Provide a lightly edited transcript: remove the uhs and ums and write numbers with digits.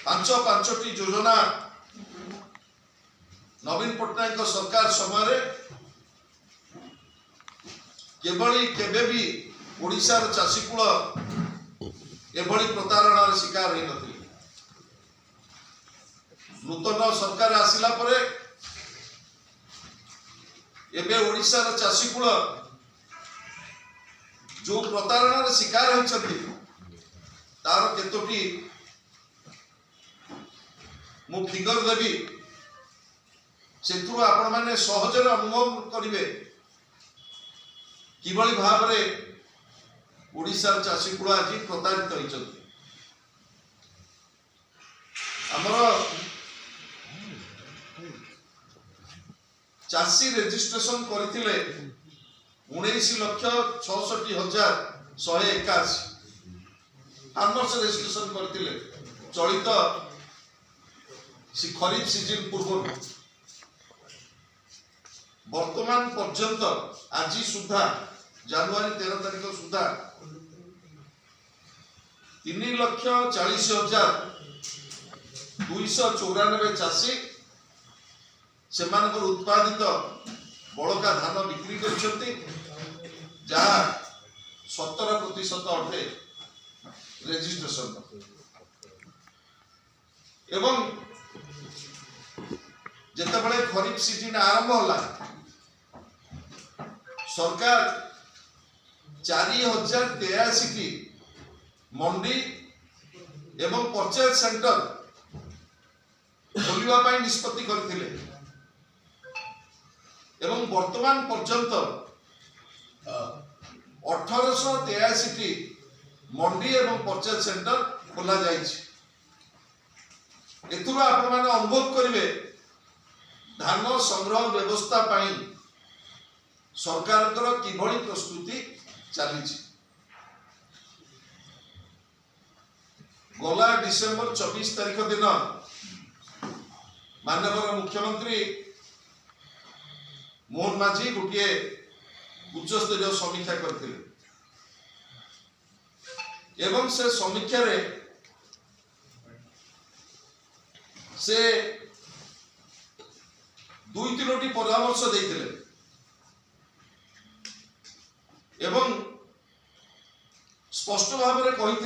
पांचटी योजना नवीन पट्टनायक सरकार समय केवली केबे भी ओडिशार चाषीकूल एभली प्रतारणार शिकार होई नथिले। नूतन सरकार आसिला परे एबे ओडिशार चाषीकूल जो प्रतारणार शिकार होइछथि तार केतोटी मु फिगर देबी सेतु आपण माने सहजरे अनुभव करिवे किभली भाव रे ओडिशार चाषीकूल आज प्रतारित होइछथि। हमर चाषी रेजिस्ट्रेशन करथिले 19,66,181 फार्मर्स रेजिस्ट्रेशन करथिले चलित खरीफ सीजन पूर्व। वर्तमान पर्यंत आज सुधा जनवरी 13 तारिख सुधा 3,40,294 चाषी से उत्पादित बड़का धान बिक्री करछन्ति जहाँ 17% अटे रेजिस्ट्रेशन एवं जेतेबेले खरीफ सीजन आरंभ होला सरकार 4,083 की मंडी एवं परचेज सेंटर खोलिबा पई निष्पत्ति करथिले एवं वर्तमान पर्यंत 1883 टी मंडी एवं परचेज सेंटर खोला जाइछि। एथुरो आपण माने अनुभव करिवे धान संग्रह व्यवस्था पाई सरकार किभली प्रस्तुति चली। गला डिसेंबर 24 तारिख दिन माननीय मुख्यमंत्री मोहन माझी गोटे उच्चस्तरीय समीक्षा करते एवं से समीक्षा रे से 2-3टी परामर्श देते एवं स्पष्ट भाव में कही